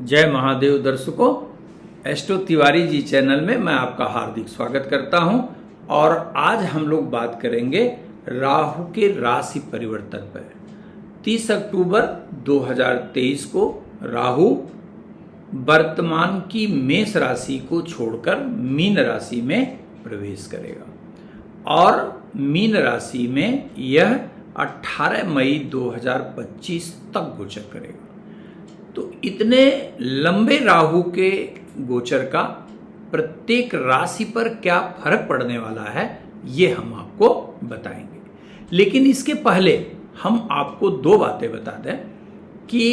जय महादेव दर्शकों, astro Tiwari ji channel में मैं आपका हार्दिक स्वागत करता हूं। और आज हम लोग बात करेंगे राहु के राशि परिवर्तन पर। 30 अक्टूबर 2023 को राहु वर्तमान की मेष राशि को छोड़कर मीन राशि में प्रवेश करेगा और मीन राशि में यह 18 मई 2025 तक गोचर करेगा। तो इतने लंबे राहु के गोचर का प्रत्येक राशि पर क्या फर्क पड़ने वाला है ये हम आपको बताएंगे। लेकिन इसके पहले हम आपको दो बातें बता दें कि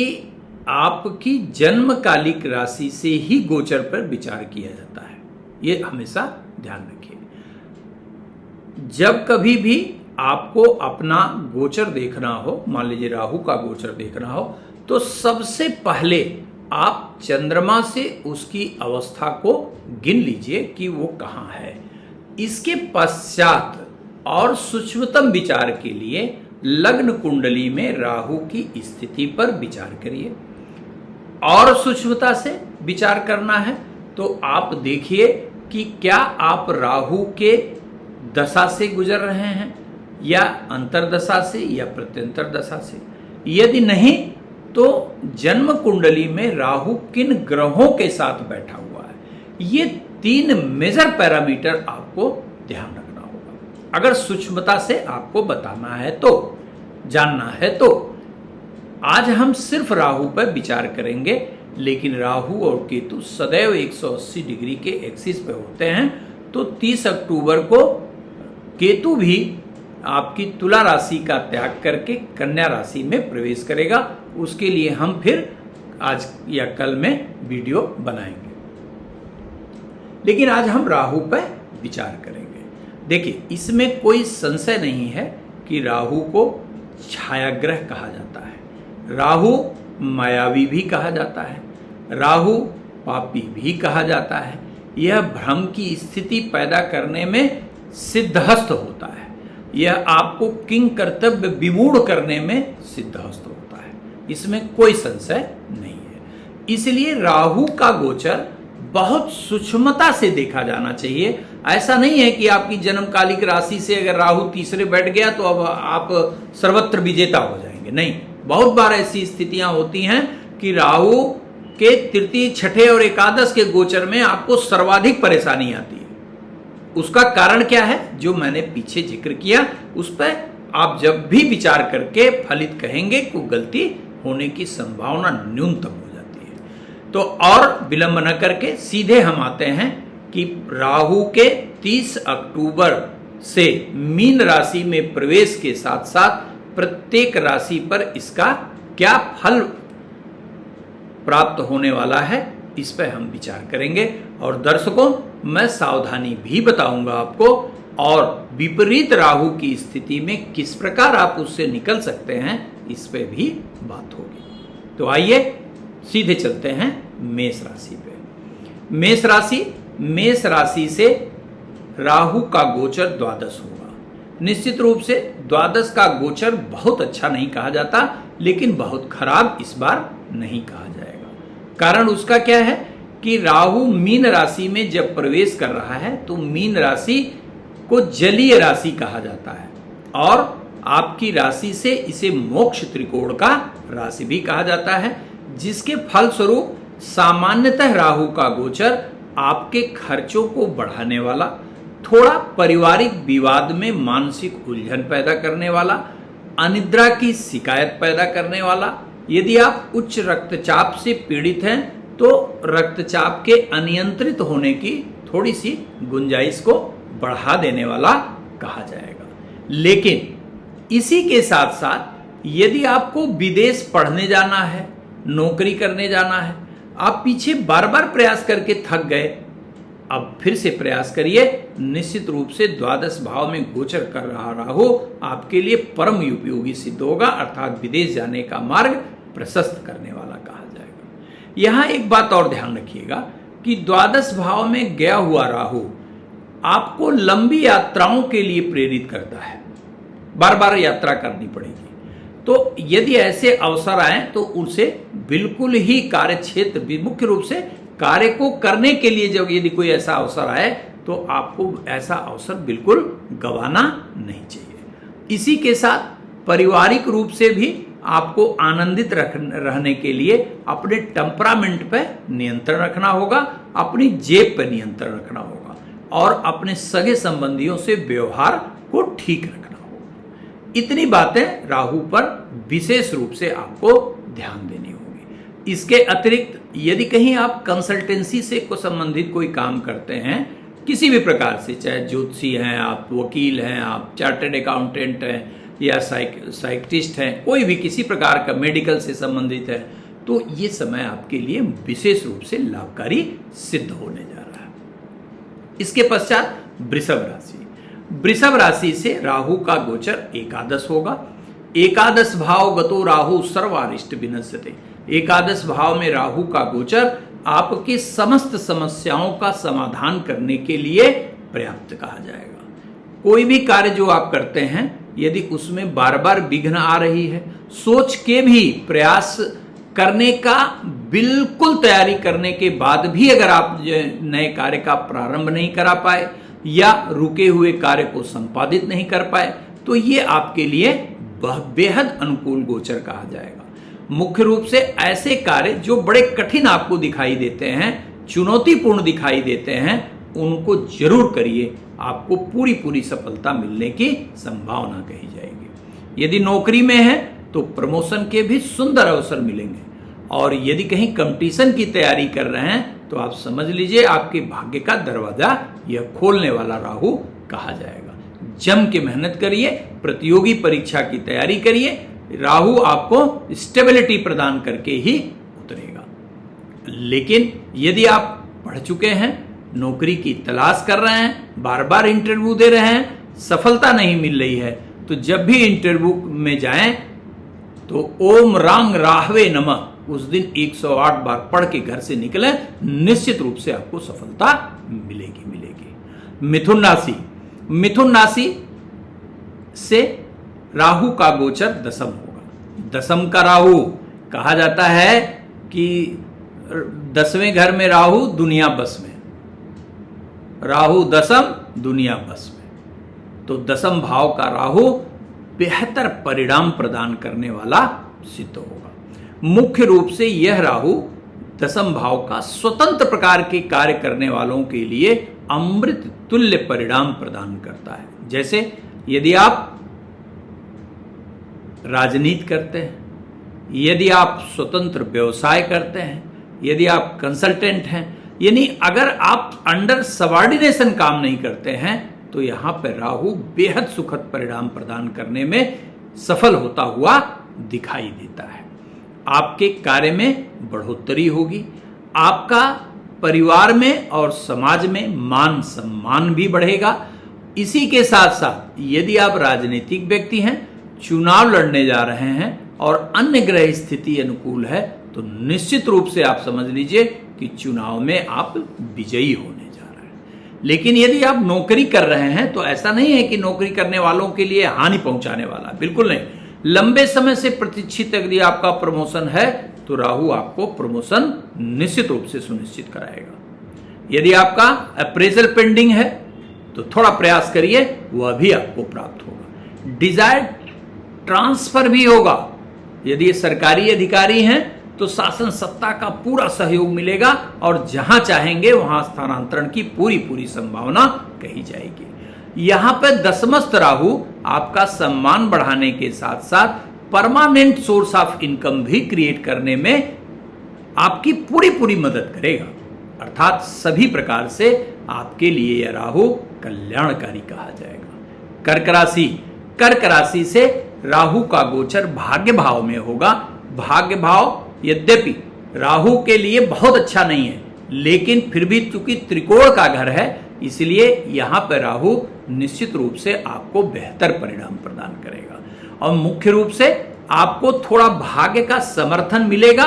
आपकी जन्मकालिक राशि से ही गोचर पर विचार किया जाता है, ये हमेशा ध्यान रखिए। जब कभी भी आपको अपना गोचर देखना हो, मान लीजिए राहु का गोचर देखना हो, तो सबसे पहले आप चंद्रमा से उसकी अवस्था को गिन लीजिए कि वो कहाँ है। इसके पश्चात और सूक्ष्मतम विचार के लिए लग्न कुंडली में राहु की स्थिति पर विचार करिए। और सूक्ष्मता से विचार करना है तो आप देखिए कि क्या आप राहु के दशा से गुजर रहे हैं या अंतरदशा से या प्रत्यंतर दशा से। यदि नहीं तो जन्म कुंडली में राहु किन ग्रहों के साथ बैठा हुआ है, ये 3 मेजर पैरामीटर आपको ध्यान रखना होगा। अगर सूक्ष्मता से आपको बताना है तो, जानना है तो आज हम सिर्फ राहु पर विचार करेंगे। लेकिन राहु और केतु सदैव 180 डिग्री के एक्सिस पे होते हैं। तो 30 अक्टूबर को केतु भी आपकी तुला राशि का त्याग करके कन्या राशि में प्रवेश करेगा। उसके लिए हम फिर आज या कल में वीडियो बनाएंगे। लेकिन आज हम राहु पर विचार करेंगे। देखिए, इसमें कोई संशय नहीं है कि राहु को छायाग्रह कहा जाता है, राहु मायावी भी कहा जाता है, राहु पापी भी कहा जाता है। यह भ्रम की स्थिति पैदा करने में सिद्धहस्त होता है। यह आपको किंग कर्तव्य विमूढ़ करने में सिद्धहस्त होता है, इसमें कोई संशय नहीं है। इसलिए राहु का गोचर बहुत सूक्ष्मता से देखा जाना चाहिए। ऐसा नहीं है कि आपकी जन्मकालिक राशि से अगर राहु तीसरे बैठ गया तो अब आप सर्वत्र विजेता हो जाएंगे, नहीं। बहुत बार ऐसी स्थितियां होती हैं कि राहु के तृतीय, छठे और एकादश के गोचर में आपको सर्वाधिक परेशानी आती है। उसका कारण क्या है, जो मैंने पीछे जिक्र किया, उस पर आप जब भी विचार करके फलित कहेंगे को गलती होने की संभावना न्यूनतम हो जाती है। तो और विलंब न करके सीधे हम आते हैं कि राहु के 30 अक्टूबर से मीन राशि में प्रवेश के साथ साथ प्रत्येक राशि पर इसका क्या फल प्राप्त होने वाला है, इस पर हम विचार करेंगे। और दर्शकों, मैं सावधानी भी बताऊंगा आपको, और विपरीत राहु की स्थिति में किस प्रकार आप उससे निकल सकते हैं, इस पे भी बात होगी। तो आइए सीधे चलते हैं मेष राशि पे। मेष राशि से राहु का गोचर द्वादश होगा। निश्चित रूप से द्वादश का गोचर बहुत अच्छा नहीं कहा जाता, लेकिन बहुत खराब इस बार नहीं कहा जाएगा। कारण उसका क्या है कि राहु मीन राशि में जब प्रवेश कर रहा है तो मीन राशि को जलीय राशि कहा जाता है और आपकी राशि से इसे मोक्ष त्रिकोण का राशि भी कहा जाता है, जिसके फलस्वरूप सामान्यतः राहु का गोचर आपके खर्चों को बढ़ाने वाला, थोड़ा पारिवारिक विवाद में मानसिक उलझन पैदा करने वाला, अनिद्रा की शिकायत पैदा करने वाला, यदि आप उच्च रक्तचाप से पीड़ित हैं तो रक्तचाप के अनियंत्रित होने की थोड़ी सी गुंजाइश को बढ़ा देने वाला कहा जाएगा। लेकिन इसी के साथ साथ यदि आपको विदेश पढ़ने जाना है, नौकरी करने जाना है, आप पीछे बार बार प्रयास करके थक गए, अब फिर से प्रयास करिए। निश्चित रूप से द्वादश भाव में गोचर कर रहा राहु आपके लिए परम उपयोगी सिद्ध होगा, अर्थात विदेश जाने का मार्ग प्रशस्त करने वाला कहा जाएगा। यहां एक बात और ध्यान रखिएगा कि द्वादश भाव में गया हुआ राहु आपको लंबी यात्राओं के लिए प्रेरित करता है, बार बार यात्रा करनी पड़ेगी। तो यदि ऐसे अवसर आए तो उसे बिल्कुल ही कार्य क्षेत्र भी, मुख्य रूप से कार्य को करने के लिए जब यदि कोई ऐसा अवसर आए तो आपको ऐसा अवसर बिल्कुल गंवाना नहीं चाहिए। इसी के साथ पारिवारिक रूप से भी आपको आनंदित रहने के लिए अपने टेम्परामेंट पे नियंत्रण रखना होगा, अपनी जेब पे नियंत्रण रखना होगा और अपने सगे संबंधियों से व्यवहार को ठीक रखना होगा। इतनी बातें राहु पर विशेष रूप से आपको ध्यान देनी होगी। इसके अतिरिक्त यदि कहीं आप कंसल्टेंसी से को संबंधित कोई काम करते हैं किसी भी प्रकार से, चाहे ज्योतिषी हैं आप, वकील हैं आप, चार्टर्ड अकाउंटेंट हैं या साइकिट्रिस्ट हैं, कोई भी किसी प्रकार का मेडिकल से संबंधित है, तो ये समय आपके लिए विशेष रूप से लाभकारी सिद्ध होने जा रहा है। इसके पश्चात वृषभ राशि। वृषभ राशि से राहु का गोचर एकादश होगा। एकादश भाव गतो राहु सर्वारिष्ट विनश्यते। एकादश भाव में राहु का गोचर आपकी समस्त समस्याओं का समाधान करने के लिए पर्याप्त कहा जाएगा। कोई भी कार्य जो आप करते हैं यदि उसमें बार बार विघ्न आ रही है, सोच के भी प्रयास करने का बिल्कुल तैयारी करने के बाद भी अगर आप नए कार्य का प्रारंभ नहीं करा पाए या रुके हुए कार्य को संपादित नहीं कर पाए तो ये आपके लिए बेहद अनुकूल गोचर कहा जाएगा। मुख्य रूप से ऐसे कार्य जो बड़े कठिन आपको दिखाई देते हैं, चुनौतीपूर्ण दिखाई देते हैं, उनको जरूर करिए, आपको पूरी सफलता मिलने की संभावना कही जाएगी। यदि नौकरी में है तो प्रमोशन के भी सुंदर अवसर मिलेंगे और यदि कहीं कंपटीशन की तैयारी कर रहे हैं तो आप समझ लीजिए आपके भाग्य का दरवाजा यह खोलने वाला राहु कहा जाएगा। जम के मेहनत करिए, प्रतियोगी परीक्षा की तैयारी करिए, राहु आपको स्टेबिलिटी प्रदान करके ही उतरेगा। लेकिन यदि आप पढ़ चुके हैं, नौकरी की तलाश कर रहे हैं, बार बार इंटरव्यू दे रहे हैं, सफलता नहीं मिल रही है, तो जब भी इंटरव्यू में जाएं तो ओम रांग राहवे नमः उस दिन 108 बार पढ़ के घर से निकले, निश्चित रूप से आपको सफलता मिलेगी। मिथुन राशि। मिथुन राशि से राहु का गोचर दशम होगा। दशम का राहु कहा जाता है कि 10वें घर में राहु दुनिया बस में, राहु दशम दुनिया बस में, तो दशम भाव का राहु बेहतर परिणाम प्रदान करने वाला सिद्ध होगा। मुख्य रूप से यह राहु दशम भाव का स्वतंत्र प्रकार के कार्य करने वालों के लिए अमृत तुल्य परिणाम प्रदान करता है। जैसे यदि आप राजनीति करते हैं, यदि आप स्वतंत्र व्यवसाय करते हैं, यदि आप कंसल्टेंट हैं, यानी अगर आप अंडर सबऑर्डिनेशन काम नहीं करते हैं तो यहां पर राहु बेहद सुखद परिणाम प्रदान करने में सफल होता हुआ दिखाई देता है। आपके कार्य में बढ़ोतरी होगी, आपका परिवार में और समाज में मान सम्मान भी बढ़ेगा। इसी के साथ साथ यदि आप राजनीतिक व्यक्ति हैं, चुनाव लड़ने जा रहे हैं और अन्य ग्रह स्थिति अनुकूल है तो निश्चित रूप से आप समझ लीजिए कि चुनाव में आप विजयी होने जा रहे हैं। लेकिन यदि आप नौकरी कर रहे हैं तो ऐसा नहीं है कि नौकरी करने वालों के लिए हानि पहुंचाने वाला, बिल्कुल नहीं। लंबे समय से प्रतीक्षित यदि आपका प्रमोशन है तो राहु आपको प्रमोशन निश्चित रूप से सुनिश्चित कराएगा। यदि आपका अप्रेजल पेंडिंग है तो थोड़ा प्रयास करिए, वह भी आपको प्राप्त होगा। डिजायर्ड ट्रांसफर भी होगा। यदि ये सरकारी अधिकारी हैं तो शासन सत्ता का पूरा सहयोग मिलेगा और जहां चाहेंगे वहां स्थानांतरण की पूरी संभावना कही जाएगी। यहां पर दशमस्थ राहु आपका सम्मान बढ़ाने के साथ साथ परमानेंट सोर्स ऑफ इनकम भी क्रिएट करने में आपकी पूरी मदद करेगा। अर्थात सभी प्रकार से आपके लिए यह राहु कल्याणकारी कहा जाएगा। कर्क राशि। कर्क राशि से राहु का गोचर भाग्य भाव में होगा। भाग्य भाव यद्यपि राहु के लिए बहुत अच्छा नहीं है, लेकिन फिर भी चूंकि त्रिकोण का घर है इसलिए यहां पर राहु निश्चित रूप से आपको बेहतर परिणाम प्रदान करेगा और मुख्य रूप से आपको थोड़ा भाग्य का समर्थन मिलेगा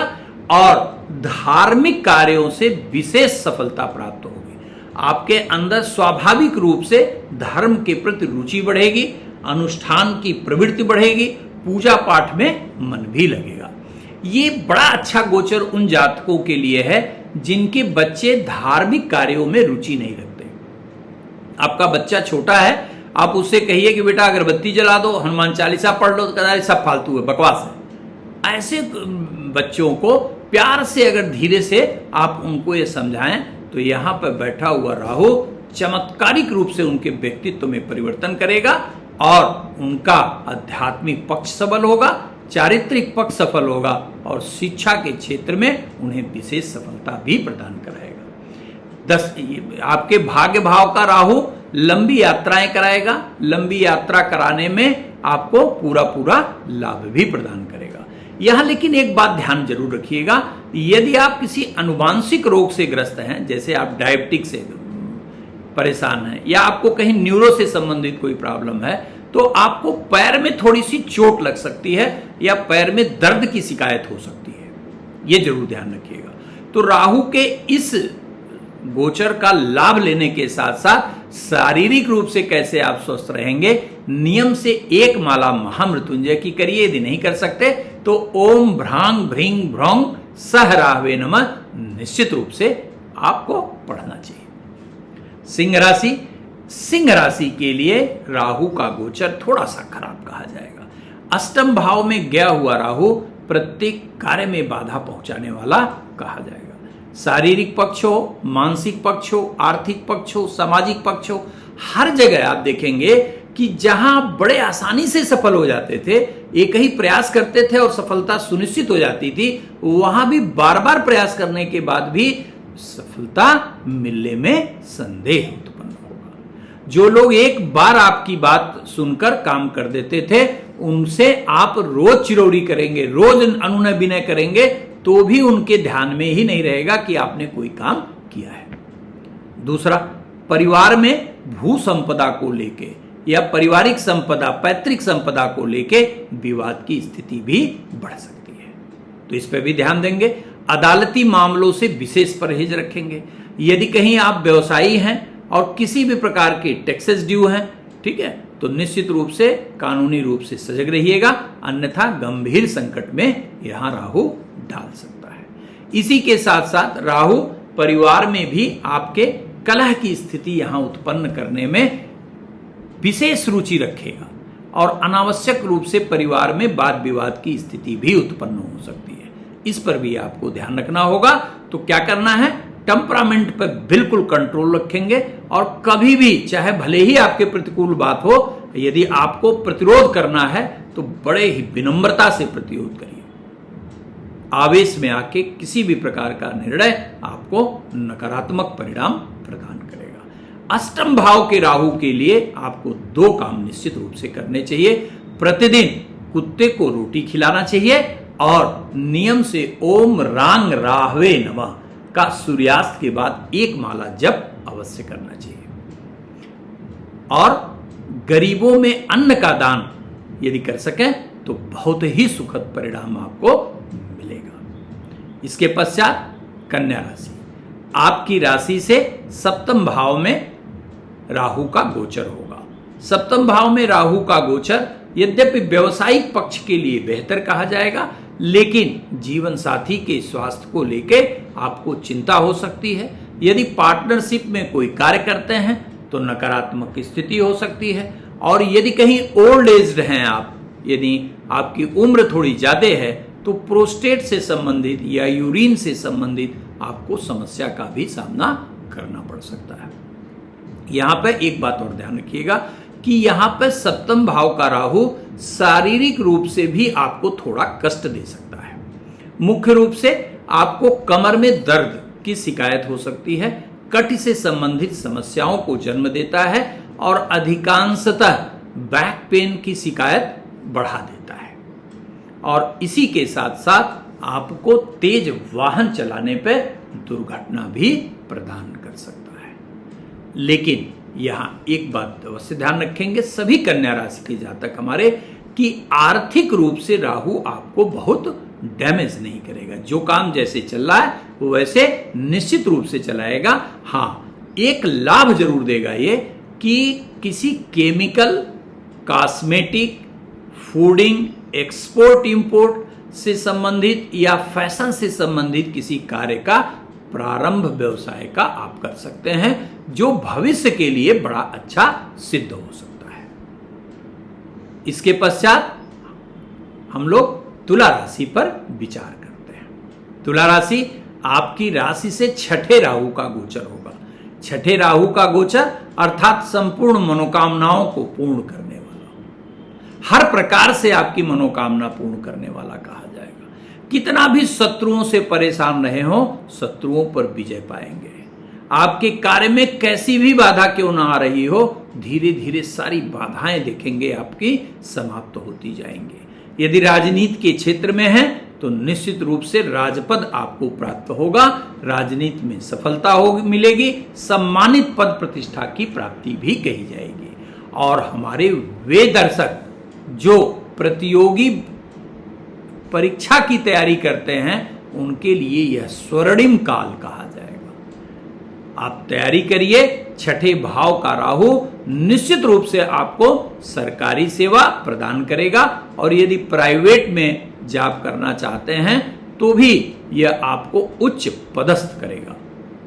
और धार्मिक कार्यों से विशेष सफलता प्राप्त होगी। आपके अंदर स्वाभाविक रूप से धर्म के प्रति रुचि बढ़ेगी, अनुष्ठान की प्रवृत्ति बढ़ेगी, पूजा पाठ में मन भी लगेगा। ये बड़ा अच्छा गोचर उन जातकों के लिए है जिनके बच्चे धार्मिक कार्यों में रुचि नहीं रखते। आपका बच्चा छोटा है, आप उससे कहिए कि बेटा अगरबत्ती जला दो, हनुमान चालीसा पढ़ लो, तो कहता है सब फालतू है, बकवास है। ऐसे बच्चों को प्यार से अगर धीरे से आप उनको ये समझाएं तो यहां पर बैठा हुआ राहु चमत्कारिक रूप से उनके व्यक्तित्व में परिवर्तन करेगा और उनका आध्यात्मिक पक्ष सबल होगा, चारित्रिक पक्ष सफल होगा और शिक्षा के क्षेत्र में उन्हें विशेष सफलता भी प्रदान कराएगा। आपके भाग्य भाव का राहु लंबी यात्राएं कराएगा, लंबी यात्रा कराने में आपको पूरा पूरा लाभ भी प्रदान करेगा। यहां लेकिन एक बात ध्यान जरूर रखिएगा, यदि आप किसी अनुवांशिक रोग से ग्रस्त हैं, जैसे आप डायबिटिक से परेशान हैं या आपको कहीं न्यूरो से संबंधित कोई प्रॉब्लम है, तो आपको पैर में थोड़ी सी चोट लग सकती है या पैर में दर्द की शिकायत हो सकती है, ये जरूर ध्यान रखिएगा। तो राहु के इस गोचर का लाभ लेने के साथ साथ शारीरिक रूप से कैसे आप स्वस्थ रहेंगे, नियम से एक माला महामृत्युंजय की करिए। यदि नहीं कर सकते तो ओम भ्रांग भ्रींग भ्रौंग सह राहवे नमः निश्चित रूप से आपको पढ़ना चाहिए। सिंह राशि के लिए राहु का गोचर थोड़ा सा खराब कहा जाएगा। अष्टम भाव में गया हुआ राहु प्रत्येक कार्य में बाधा पहुंचाने वाला कहा जाएगा। शारीरिक पक्ष हो, मानसिक पक्ष हो, आर्थिक पक्ष हो, सामाजिक पक्ष हो, हर जगह आप देखेंगे कि जहां बड़े आसानी से सफल हो जाते थे, एक ही प्रयास करते थे और सफलता सुनिश्चित हो जाती थी, वहां भी बार बार प्रयास करने के बाद भी सफलता मिलने में संदेह उत्पन्न होगा। जो लोग एक बार आपकी बात सुनकर काम कर देते थे, उनसे आप रोज चिरौरी करेंगे, रोज अनुनय विनय करेंगे, तो भी उनके ध्यान में ही नहीं रहेगा कि आपने कोई काम किया है। दूसरा, परिवार में भू संपदा को लेके या पारिवारिक संपदा, पैतृक संपदा को लेके विवाद की स्थिति भी बढ़ सकती है, तो इस पर भी ध्यान देंगे। अदालती मामलों से विशेष परहेज रखेंगे। यदि कहीं आप व्यवसायी हैं और किसी भी प्रकार के टैक्सेस ड्यू हैं, ठीक है, तो निश्चित रूप से कानूनी रूप से सजग रहिएगा, अन्यथा गंभीर संकट में यहां राहु डाल सकता है। इसी के साथ साथ राहु परिवार में भी आपके कलह की स्थिति यहां उत्पन्न करने में विशेष रुचि रखेगा और अनावश्यक रूप से परिवार में वाद विवाद की स्थिति भी उत्पन्न हो सकती है। इस पर भी आपको ध्यान रखना होगा। तो क्या करना है, टेम्परामेंट पर बिल्कुल कंट्रोल रखेंगे और कभी भी, चाहे भले ही आपके प्रतिकूल बात हो, यदि आपको प्रतिरोध करना है तो बड़े ही विनम्रता से प्रतिरोध करिए। आवेश में आके किसी भी प्रकार का निर्णय आपको नकारात्मक परिणाम प्रदान करेगा। अष्टम भाव के राहु के लिए आपको 2 काम निश्चित रूप से करने चाहिए। प्रतिदिन कुत्ते को रोटी खिलाना चाहिए और नियम से ओम रांग राहवे नमः का सूर्यास्त के बाद 1 माला जप अवश्य करना चाहिए। और गरीबों में अन्न का दान यदि कर सकें तो बहुत ही सुखद परिणाम आपको मिलेगा। इसके पश्चात कन्या राशि, आपकी राशि से सप्तम भाव में राहु का गोचर होगा। सप्तम भाव में राहु का गोचर यद्यपि व्यवसायिक पक्ष के लिए बेहतर कहा जाएगा, लेकिन जीवन साथी के स्वास्थ्य को लेके आपको चिंता हो सकती है। यदि पार्टनरशिप में कोई कार्य करते हैं तो नकारात्मक स्थिति हो सकती है। और यदि कहीं ओल्ड एज्ड हैं आप, यदि आपकी उम्र थोड़ी ज्यादा है, तो प्रोस्टेट से संबंधित या यूरिन से संबंधित आपको समस्या का भी सामना करना पड़ सकता है। यहां पर एक बात और ध्यान रखिएगा कि यहां पर सप्तम भाव का राहु शारीरिक रूप से भी आपको थोड़ा कष्ट दे सकता है। मुख्य रूप से आपको कमर में दर्द की शिकायत हो सकती है, कटी से संबंधित समस्याओं को जन्म देता है और अधिकांशतः बैक पेन की शिकायत बढ़ा देता है। और इसी के साथ साथ आपको तेज वाहन चलाने पर दुर्घटना भी प्रदान कर सकता है। लेकिन यहां एक बात अवश्य ध्यान रखेंगे सभी कन्या राशि के जातक हमारे, कि आर्थिक रूप से राहु आपको बहुत डैमेज नहीं करेगा। जो काम जैसे चल रहा है वो वैसे निश्चित रूप से चलाएगा। हाँ, एक लाभ जरूर देगा ये कि किसी chemical, cosmetic, fooding, export import से संबंधित या फैशन से संबंधित किसी कार्य का प्रारंभ व्यवसाय का आप कर सकते हैं, जो भविष्य के लिए बड़ा अच्छा सिद्ध हो सकता है। इसके पश्चात हम लोग तुला राशि पर विचार करते हैं। तुला राशि आपकी राशि से छठे राहु का गोचर होगा। छठे राहु का गोचर अर्थात संपूर्ण मनोकामनाओं को पूर्ण करने वाला, हर प्रकार से आपकी मनोकामना पूर्ण करने वाला कहा जाएगा। कितना भी शत्रुओं से परेशान रहे हो, शत्रुओं पर विजय पाएंगे। आपके कार्य में कैसी भी बाधा क्यों ना आ रही हो, धीरे धीरे सारी बाधाएं देखेंगे आपकी समाप्त होती जाएंगी। यदि राजनीति के क्षेत्र में है तो निश्चित रूप से राजपद आपको प्राप्त होगा, राजनीति में सफलता मिलेगी, सम्मानित पद प्रतिष्ठा की प्राप्ति भी कही जाएगी। और हमारे वे दर्शक जो प्रतियोगी परीक्षा की तैयारी करते हैं, उनके लिए यह स्वर्णिम काल कहा जाएगा। आप तैयारी करिए। छठे भाव का राहु निश्चित रूप से आपको सरकारी सेवा प्रदान करेगा, और यदि प्राइवेट में जॉब करना चाहते हैं तो भी यह आपको उच्च पदस्थ करेगा,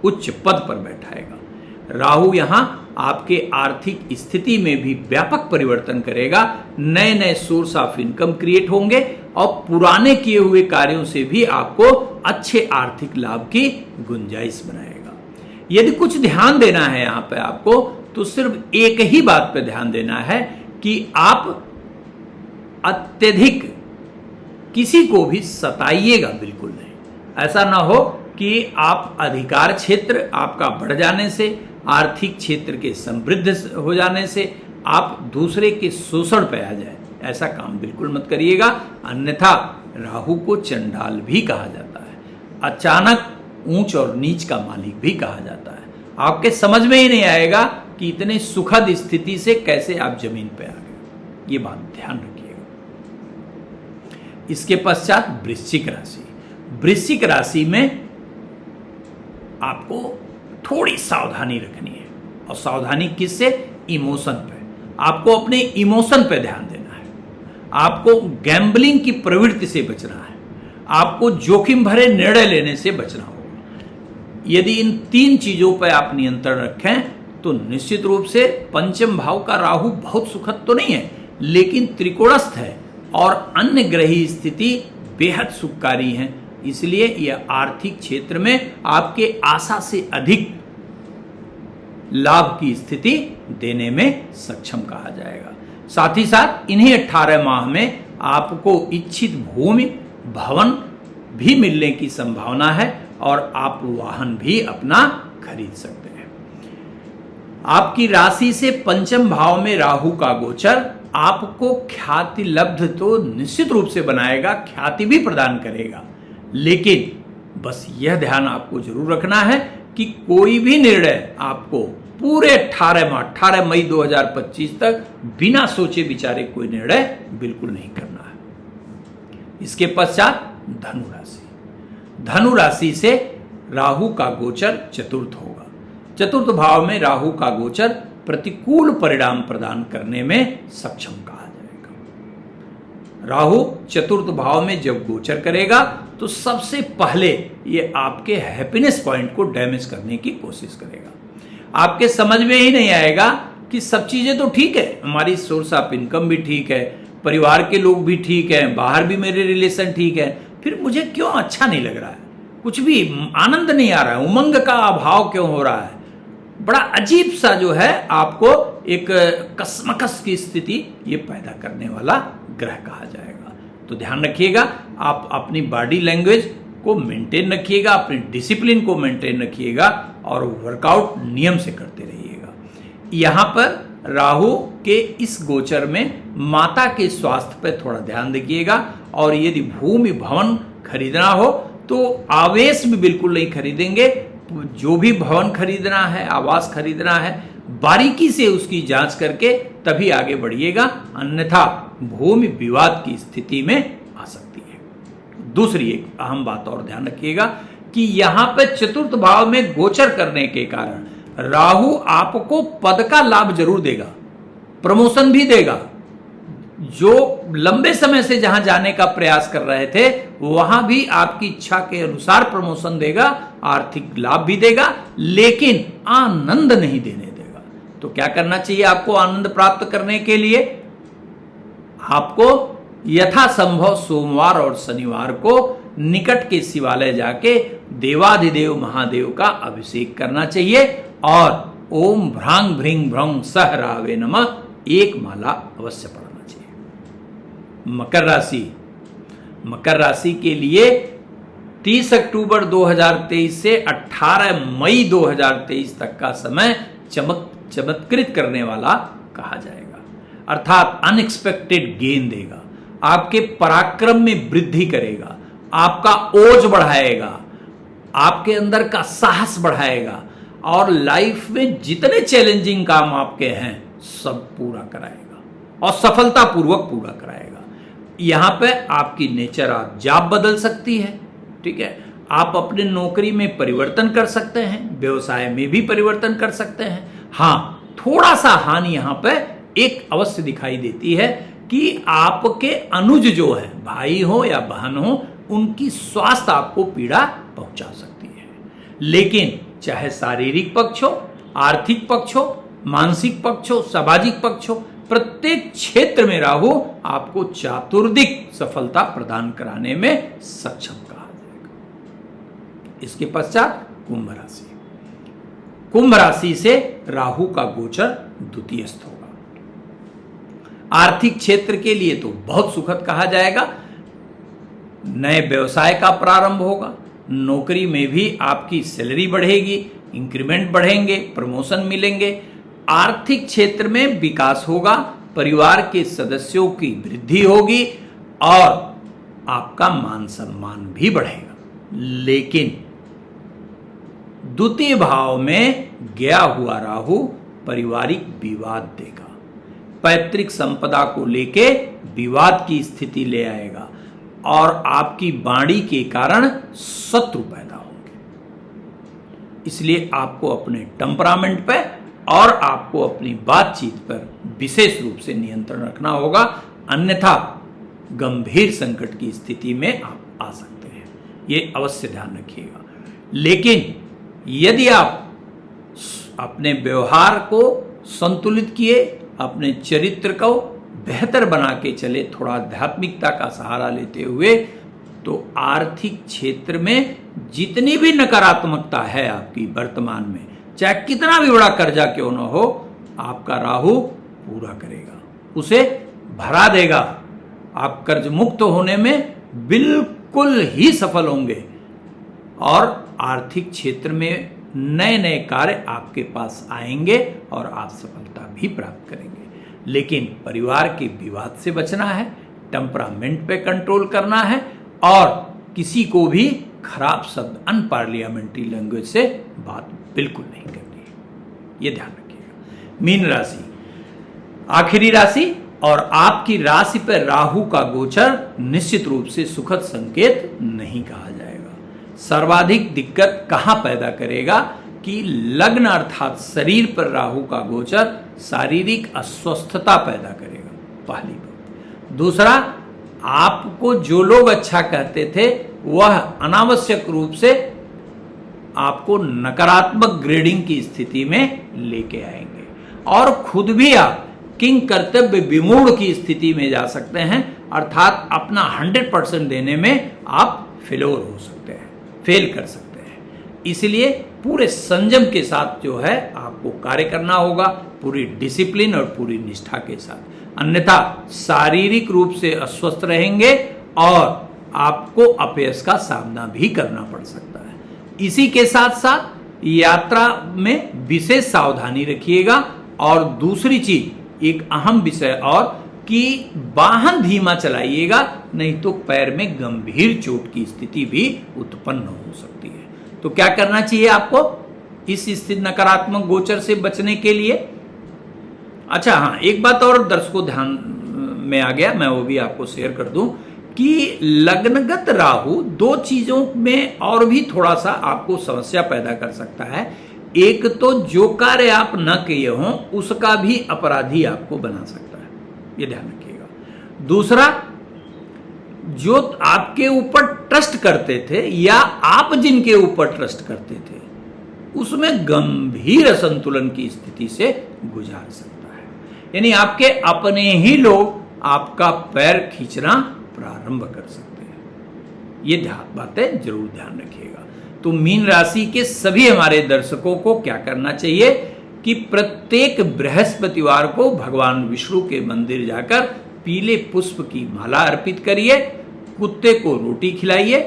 उच्च पद पर बैठाएगा। राहु यहां आपके आर्थिक स्थिति में भी व्यापक परिवर्तन करेगा। नए नए सोर्स ऑफ इनकम क्रिएट होंगे और पुराने किए हुए कार्यों से भी आपको अच्छे आर्थिक लाभ की गुंजाइश बनाएगा। यदि कुछ ध्यान देना है यहां पे आपको, तो सिर्फ एक ही बात पे ध्यान देना है कि आप अत्यधिक किसी को भी सताइएगा बिल्कुल नहीं। ऐसा ना हो कि आप अधिकार क्षेत्र आपका बढ़ जाने से, आर्थिक क्षेत्र के समृद्ध हो जाने से आप दूसरे के शोषण पे आ जाए, ऐसा काम बिल्कुल मत करिएगा। अन्यथा राहु को चंडाल भी कहा जाता है, अचानक ऊंच और नीच का मालिक भी कहा जाता है। आपके समझ में ही नहीं आएगा कि इतने सुखद स्थिति से कैसे आप जमीन पे आ गए। ये बात ध्यान रखिएगा। इसके पश्चात वृश्चिक राशि। वृश्चिक राशि में आपको थोड़ी सावधानी रखनी है, और सावधानी किससे? इमोशन पे। आपको अपने इमोशन पे ध्यान देना है। आपको गैम्बलिंग की प्रवृत्ति से बचना है। आपको जोखिम भरे निर्णय लेने से बचना होगा। यदि इन तीन चीजों पर आप नियंत्रण रखें तो निश्चित रूप से पंचम भाव का राहु बहुत सुखद तो नहीं है, लेकिन त्रिकोणस्थ है और अन्य ग्रही स्थिति बेहद सुखकारी है। इसलिए यह आर्थिक क्षेत्र में आपके आशा से अधिक लाभ की स्थिति देने में सक्षम कहा जाएगा। साथ ही साथ इन्हीं 18 माह में आपको इच्छित भूमि भवन भी मिलने की संभावना है, और आप वाहन भी अपना खरीद सकते हैं। आपकी राशि से पंचम भाव में राहु का गोचर आपको ख्याति लब्ध तो निश्चित रूप से बनाएगा, ख्याति भी प्रदान करेगा, लेकिन बस यह ध्यान आपको जरूर रखना है कि कोई भी निर्णय आपको पूरे 18 मई 2025 तक बिना सोचे विचारे कोई निर्णय बिल्कुल नहीं करना है। इसके पश्चात धनु राशि। धनु राशि से राहु का गोचर चतुर्थ होगा। चतुर्थ भाव में राहु का गोचर प्रतिकूल परिणाम प्रदान करने में सक्षम कहा जाएगा। राहु चतुर्थ भाव में जब गोचर करेगा तो सबसे पहले ये आपके हैप्पीनेस पॉइंट को डैमेज करने की कोशिश करेगा। आपके समझ में ही नहीं आएगा कि सब चीजें तो ठीक है, हमारी सोर्स ऑफ इनकम भी ठीक है, परिवार के लोग भी ठीक है, बाहर भी मेरे रिलेशन ठीक है, फिर मुझे क्यों अच्छा नहीं लग रहा है, कुछ भी आनंद नहीं आ रहा है, उमंग का अभाव क्यों हो रहा है। बड़ा अजीब सा जो है आपको एक कसमकस की स्थिति ये पैदा करने वाला ग्रह कहा जाएगा। तो ध्यान रखिएगा, आप अपनी बॉडी लैंग्वेज को मेंटेन रखिएगा, अपने डिसिप्लिन को मेंटेन रखिएगा और वर्कआउट नियम से करते रहिएगा। यहाँ पर राहु के इस गोचर में माता के स्वास्थ्य पर थोड़ा ध्यान रखिएगा, और यदि भूमि भवन खरीदना हो तो आवेश में बिल्कुल नहीं खरीदेंगे। जो भी भवन खरीदना है, आवास खरीदना है, बारीकी से उसकी जांच करके तभी आगे बढ़िएगा, अन्यथा भूमि विवाद की स्थिति में आ सकती है। दूसरी एक अहम बात और ध्यान रखिएगा कि यहां पर चतुर्थ भाव में गोचर करने के कारण राहु आपको पद का लाभ जरूर देगा, प्रमोशन भी देगा, जो लंबे समय से जहां जाने का प्रयास कर रहे थे वहां भी आपकी इच्छा के अनुसार प्रमोशन देगा, आर्थिक लाभ भी देगा, लेकिन आनंद नहीं देने देगा। तो क्या करना चाहिए आपको आनंद प्राप्त करने के लिए? आपको यथासंभव सोमवार और शनिवार को निकट के शिवालय जाके देवाधिदेव महादेव का अभिषेक करना चाहिए और ओम भ्रांग भ्रिंग भ्रंग सह रावे नमः एक माला अवश्य पढ़ना चाहिए। मकर राशि, मकर राशि के लिए 30 अक्टूबर 2023 से 18 मई 2023 तक का समय चमत्कृत करने वाला कहा जाएगा, अर्थात अनएक्सपेक्टेड गेन देगा, आपके पराक्रम में वृद्धि करेगा, आपका ओज बढ़ाएगा, आपके अंदर का साहस बढ़ाएगा और लाइफ में जितने चैलेंजिंग काम आपके हैं सब पूरा कराएगा और सफलतापूर्वक पूरा कराएगा। यहां पे आपकी नेचर आप जॉब बदल सकती है, ठीक है, आप अपने नौकरी में परिवर्तन कर सकते हैं, व्यवसाय में भी परिवर्तन कर सकते हैं। हां, थोड़ा सा हानि यहां पे एक अवश्य दिखाई देती है कि आपके अनुज जो है, भाई हो या बहन हो, उनकी स्वास्थ्य आपको पीड़ा पहुंचा सकती है। लेकिन चाहे शारीरिक पक्ष हो, आर्थिक पक्ष हो, मानसिक पक्ष हो, सामाजिक पक्ष हो, प्रत्येक क्षेत्र में राहु आपको चातुर्दिक सफलता प्रदान कराने में सक्षम कहा जाएगा। इसके पश्चात कुंभ राशि, कुंभ राशि से राहु का गोचर द्वितीयस्थ होगा। आर्थिक क्षेत्र के लिए तो बहुत सुखद कहा जाएगा, नए व्यवसाय का प्रारंभ होगा, नौकरी में भी आपकी सैलरी बढ़ेगी, इंक्रीमेंट बढ़ेंगे, प्रमोशन मिलेंगे, आर्थिक क्षेत्र में विकास होगा, परिवार के सदस्यों की वृद्धि होगी और आपका मान सम्मान भी बढ़ेगा। लेकिन द्वितीय भाव में गया हुआ राहु पारिवारिक विवाद देगा, पैतृक संपदा को लेके विवाद की स्थिति ले आएगा और आपकी वाणी के कारण शत्रु पैदा होंगे। इसलिए आपको अपने टेम्परामेंट पे और आपको अपनी बातचीत पर विशेष रूप से नियंत्रण रखना होगा, अन्यथा गंभीर संकट की स्थिति में आप आ सकते हैं, ये अवश्य ध्यान रखिएगा। लेकिन यदि आप अपने व्यवहार को संतुलित किए, अपने चरित्र को बेहतर बना के चले, थोड़ा आध्यात्मिकता का सहारा लेते हुए, तो आर्थिक क्षेत्र में जितनी भी नकारात्मकता है आपकी वर्तमान में, चाहे कितना भी बड़ा कर्जा क्यों न हो, आपका राहु पूरा करेगा, उसे भरा देगा। आप कर्ज मुक्त होने में बिल्कुल ही सफल होंगे और आर्थिक क्षेत्र में नए नए कार्य आपके पास आएंगे और आप सफलता भी प्राप्त करेंगे। लेकिन परिवार के विवाद से बचना है, टेम्परामेंट पे कंट्रोल करना है और किसी को भी खराब शब्द, अनपार्लियामेंट्री लैंग्वेज से बात बिल्कुल नहीं करनी है, ये ध्यान रखिएगा। मीन राशि आखिरी राशि और आपकी राशि पर राहु का गोचर निश्चित रूप से सुखद संकेत नहीं कहा जाएगा। सर्वाधिक दिक्कत कहां पैदा करेगा कि लग्न अर्थात शरीर पर राहु का गोचर शारीरिक अस्वस्थता पैदा करेगा, पहली बात। दूसरा, आपको जो लोग अच्छा कहते थे वह अनावश्यक रूप से आपको नकारात्मक ग्रेडिंग की स्थिति में लेके आएंगे और खुद भी आप किंग कर्तव्य विमूढ़ की स्थिति में जा सकते हैं, अर्थात अपना 100% देने में आप फेलोर हो सकते हैं, फेल कर सकते हैं। इसलिए पूरे संयम के साथ जो है आपको कार्य करना होगा, पूरी डिसिप्लिन और पूरी निष्ठा के साथ, अन्यथा शारीरिक रूप से अस्वस्थ रहेंगे और आपको अपयश का सामना भी करना पड़ सकता है। इसी के साथ साथ यात्रा में विशेष सावधानी रखिएगा और दूसरी चीज, एक अहम विषय और कि वाहन धीमा चलाइएगा, नहीं तो पैर में गंभीर चोट की स्थिति भी उत्पन्न हो सकती है। तो क्या करना चाहिए आपको इस स्थिति नकारात्मक गोचर से बचने के लिए? अच्छा हाँ, एक बात और दर्शकों ध्यान में आ गया, मैं वो भी आपको शेयर कर दूं कि लग्नगत राहु दो चीजों में और भी थोड़ा सा आपको समस्या पैदा कर सकता है। एक तो जो कार्य आप न किए हों उसका भी अपराधी आपको बना सकता है, ये ध्यान रखिएगा। दूसरा, जो आपके ऊपर ट्रस्ट करते थे या आप जिनके ऊपर ट्रस्ट करते थे, उसमें गंभीर असंतुलन की स्थिति से गुजार सकता है। यानी आपके अपने ही लोग आपका पैर खींचना प्रारंभ कर सकते हैं। ये बातें जरूर ध्यान रखिएगा। तो मीन राशि के सभी हमारे दर्शकों को क्या करना चाहिए कि प्रत्येक बृहस्पतिवार को भगवान विष्णु के मंदिर जाकर पीले पुष्प की माला अर्पित करिए, कुत्ते को रोटी खिलाइए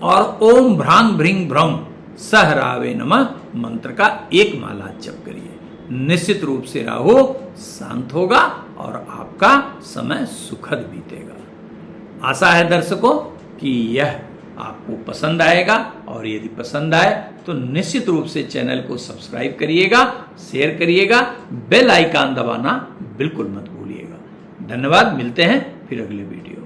और ओम भ्रांग भ्रिंग भ्रम सहरावे नमः मंत्र का एक माला जप करिए। निश्चित रूप से राहु शांत होगा और आपका समय सुखद बीतेगा। आशा है दर्शकों कि यह आपको पसंद आएगा, और यदि पसंद आए तो निश्चित रूप से चैनल को सब्सक्राइब करिएगा, शेयर करिएगा, बेल आइकन दबाना बिल्कुल मत भूलिएगा। धन्यवाद, मिलते हैं फिर अगले वीडियो।